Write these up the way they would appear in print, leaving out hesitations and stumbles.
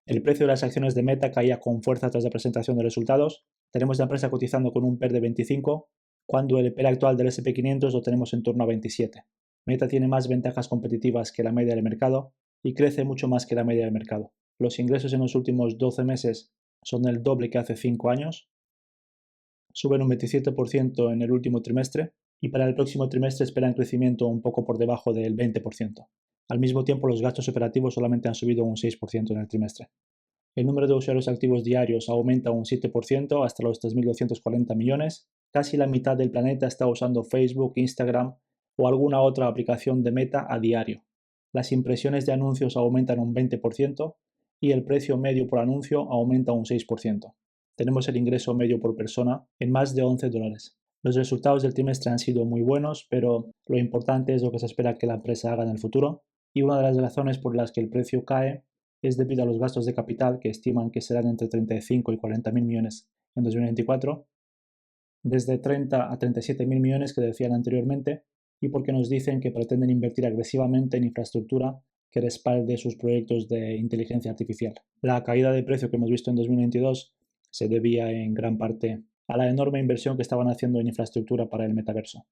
El precio de las acciones de Meta caía con fuerza tras la presentación de resultados. Tenemos la empresa cotizando con un PER de 25, cuando el PER actual del S&P 500 lo tenemos en torno a 27. Meta tiene más ventajas competitivas que la media del mercado y crece mucho más que la media del mercado. Los ingresos en los últimos 12 meses son el doble que hace 5 años, suben un 27% en el último trimestre y para el próximo trimestre esperan crecimiento un poco por debajo del 20%. Al mismo tiempo, los gastos operativos solamente han subido un 6% en el trimestre. El número de usuarios activos diarios aumenta un 7% hasta los 3.240 millones. Casi la mitad del planeta está usando Facebook, Instagram o alguna otra aplicación de Meta a diario. Las impresiones de anuncios aumentan un 20% y el precio medio por anuncio aumenta un 6%. Tenemos el ingreso medio por persona en más de $11. Los resultados del trimestre han sido muy buenos, pero lo importante es lo que se espera que la empresa haga en el futuro, y una de las razones por las que el precio cae es debido a los gastos de capital que estiman que serán entre 35 y 40 mil millones en 2024, desde 30 a 37 mil millones que decían anteriormente, y porque nos dicen que pretenden invertir agresivamente en infraestructura que respalde sus proyectos de inteligencia artificial. La caída de precio que hemos visto en 2022 se debía en gran parte a la enorme inversión que estaban haciendo en infraestructura para el metaverso.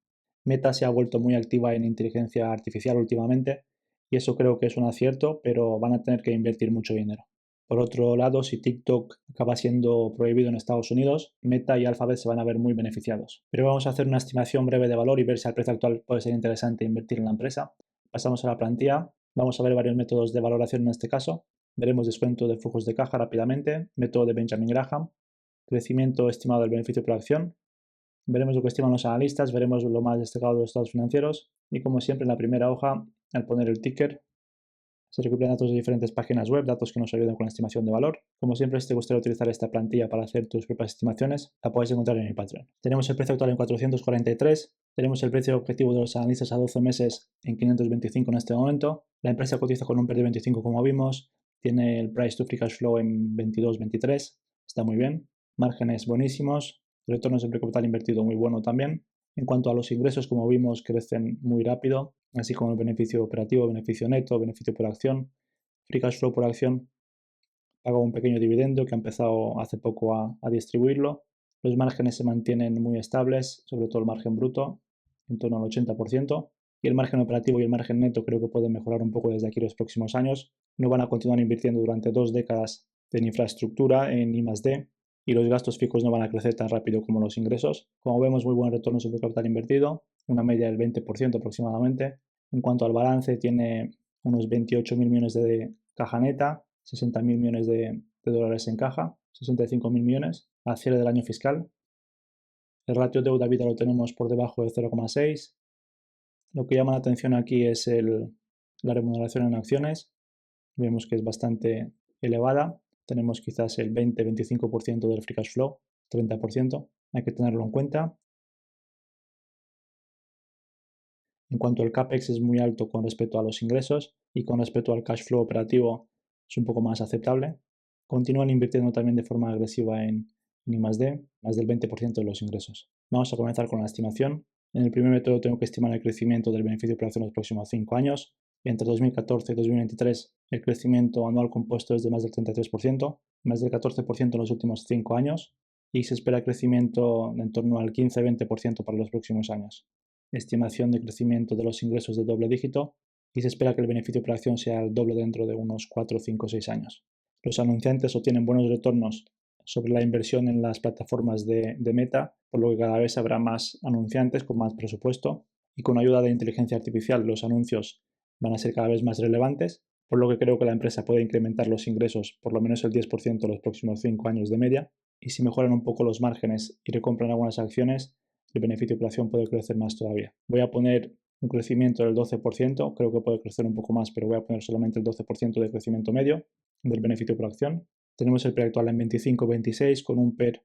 Meta se ha vuelto muy activa en inteligencia artificial últimamente y eso creo que es un acierto, pero van a tener que invertir mucho dinero. Por otro lado, si TikTok acaba siendo prohibido en Estados Unidos, Meta y Alphabet se van a ver muy beneficiados. Pero vamos a hacer una estimación breve de valor y ver si al precio actual puede ser interesante invertir en la empresa. Pasamos a la plantilla. Vamos a ver varios métodos de valoración en este caso. Veremos descuento de flujos de caja rápidamente, método de Benjamin Graham, crecimiento estimado del beneficio por acción. Veremos lo que estiman los analistas, veremos lo más destacado de los estados financieros y como siempre en la primera hoja, al poner el ticker, se recopilan datos de diferentes páginas web, datos que nos ayudan con la estimación de valor. Como siempre, si te gustaría utilizar esta plantilla para hacer tus propias estimaciones, la puedes encontrar en mi Patreon. Tenemos el precio actual en 443, tenemos el precio objetivo de los analistas a 12 meses en 525 en este momento. La empresa cotiza con un PER de 25 como vimos, tiene el price to free cash flow en 22-23, está muy bien, márgenes buenísimos, retorno sobre capital invertido muy bueno también. En cuanto a los ingresos, como vimos, crecen muy rápido, así como el beneficio operativo, beneficio neto, beneficio por acción, free cash flow por acción, paga un pequeño dividendo que ha empezado hace poco a distribuirlo. Los márgenes se mantienen muy estables, sobre todo el margen bruto, en torno al 80%, y el margen operativo y el margen neto creo que pueden mejorar un poco desde aquí los próximos años. No van a continuar invirtiendo durante 2 décadas en infraestructura, en I+D, y los gastos fijos no van a crecer tan rápido como los ingresos. Como vemos, muy buen retorno sobre capital invertido, una media del 20% aproximadamente. En cuanto al balance, tiene unos 28.000 millones de caja neta, 60.000 millones de dólares en caja, 65.000 millones al cierre del año fiscal. El ratio deuda-vida lo tenemos por debajo de 0,6. Lo que llama la atención aquí es la remuneración en acciones. Vemos que es bastante elevada. Tenemos quizás el 20-25% del free cash flow, 30%. Hay que tenerlo en cuenta. En cuanto al CAPEX es muy alto con respecto a los ingresos y con respecto al cash flow operativo es un poco más aceptable. Continúan invirtiendo también de forma agresiva en I+D, más del 20% de los ingresos. Vamos a comenzar con la estimación. En el primer método tengo que estimar el crecimiento del beneficio por acción en los próximos 5 años. Entre 2014 y 2023 el crecimiento anual compuesto es de más del 33%, más del 14% en los últimos 5 años y se espera crecimiento en torno al 15-20% para los próximos años. Estimación de crecimiento de los ingresos de doble dígito y se espera que el beneficio por acción sea el doble dentro de unos 4, 5, 6 años. Los anunciantes obtienen buenos retornos sobre la inversión en las plataformas de Meta, por lo que cada vez habrá más anunciantes con más presupuesto y con ayuda de inteligencia artificial los anuncios van a ser cada vez más relevantes, por lo que creo que la empresa puede incrementar los ingresos por lo menos el 10% en los próximos 5 años de media y si mejoran un poco los márgenes y recompran algunas acciones, el beneficio por acción puede crecer más todavía. Voy a poner un crecimiento del 12%, creo que puede crecer un poco más, pero voy a poner solamente el 12% de crecimiento medio del beneficio por acción. Tenemos el PER actual en 25-26 con un PER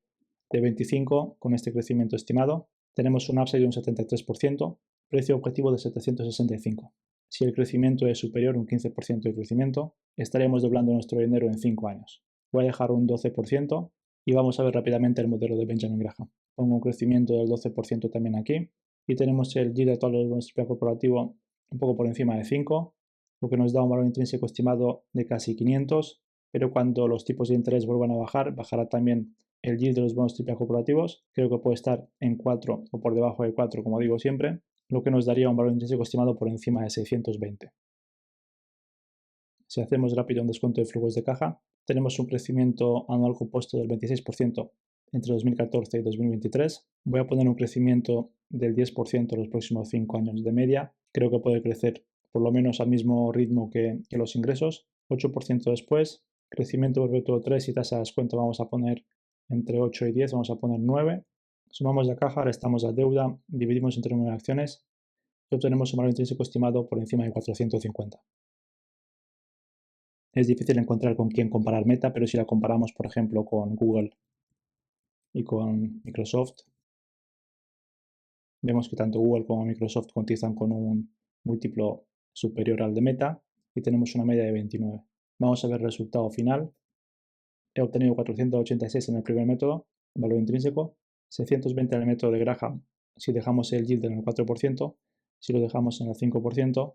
de 25 con este crecimiento estimado. Tenemos un upside de un 73%, precio objetivo de 765. Si el crecimiento es superior a un 15% de crecimiento, estaremos doblando nuestro dinero en 5 años. Voy a dejar un 12% y vamos a ver rápidamente el modelo de Benjamin Graham. Pongo un crecimiento del 12% también aquí y tenemos el yield actual de nuestro plan corporativo un poco por encima de 5, lo que nos da un valor intrínseco estimado de casi 500 pero cuando los tipos de interés vuelvan a bajar, bajará también el yield de los bonos AAA corporativos. Creo que puede estar en 4 o por debajo de 4, como digo siempre, lo que nos daría un valor intrínseco estimado por encima de 620. Si hacemos rápido un descuento de flujos de caja, tenemos un crecimiento anual compuesto del 26% entre 2014 y 2023. Voy a poner un crecimiento del 10% en los próximos 5 años de media. Creo que puede crecer por lo menos al mismo ritmo que los ingresos. 8% después, crecimiento perpetuo 3 y tasa de descuento vamos a poner entre 8 y 10, vamos a poner 9. Sumamos la caja, restamos la deuda, dividimos entre 9 acciones y obtenemos un valor intrínseco estimado por encima de 450. Es difícil encontrar con quién comparar Meta, pero si la comparamos, por ejemplo, con Google y con Microsoft, vemos que tanto Google como Microsoft cotizan con un múltiplo superior al de Meta y tenemos una media de 29. Vamos a ver el resultado final. He obtenido 486 en el primer método, valor intrínseco, 620 en el método de Graham si dejamos el yield en el 4%, si lo dejamos en el 5%,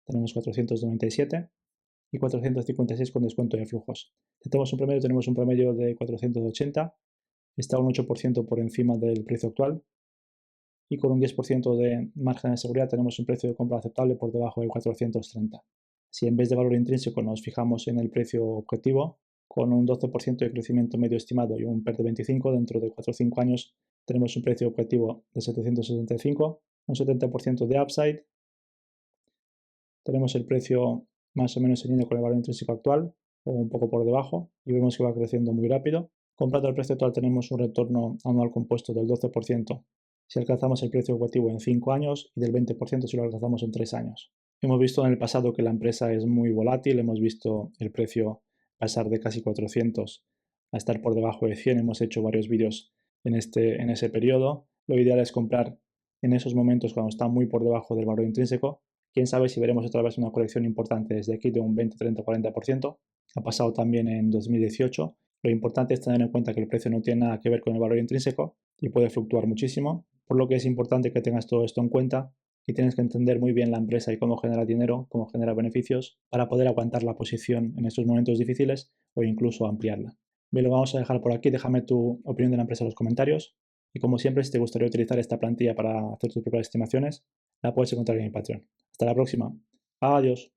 tenemos 497 y 456 con descuento de flujos. Si tenemos un promedio de 480, está un 8% por encima del precio actual y con un 10% de margen de seguridad tenemos un precio de compra aceptable por debajo de 430. Si en vez de valor intrínseco nos fijamos en el precio objetivo, con un 12% de crecimiento medio estimado y un PER de 25, dentro de 4 o 5 años tenemos un precio objetivo de 765, un 70% de upside, tenemos el precio más o menos en línea con el valor intrínseco actual o un poco por debajo y vemos que va creciendo muy rápido. Comprando el precio actual tenemos un retorno anual compuesto del 12% si alcanzamos el precio objetivo en 5 años y del 20% si lo alcanzamos en 3 años. Hemos visto en el pasado que la empresa es muy volátil, hemos visto el precio pasar de casi 400 a estar por debajo de 100, hemos hecho varios vídeos en ese periodo. Lo ideal es comprar en esos momentos cuando está muy por debajo del valor intrínseco. Quién sabe si veremos otra vez una corrección importante desde aquí de un 20, 30, 40%. Ha pasado también en 2018. Lo importante es tener en cuenta que el precio no tiene nada que ver con el valor intrínseco y puede fluctuar muchísimo, por lo que es importante que tengas todo esto en cuenta y tienes que entender muy bien la empresa y cómo genera dinero, cómo genera beneficios para poder aguantar la posición en estos momentos difíciles o incluso ampliarla. Bien, lo vamos a dejar por aquí. Déjame tu opinión de la empresa en los comentarios y como siempre, si te gustaría utilizar esta plantilla para hacer tus propias estimaciones, la puedes encontrar en mi Patreon. Hasta la próxima. Adiós.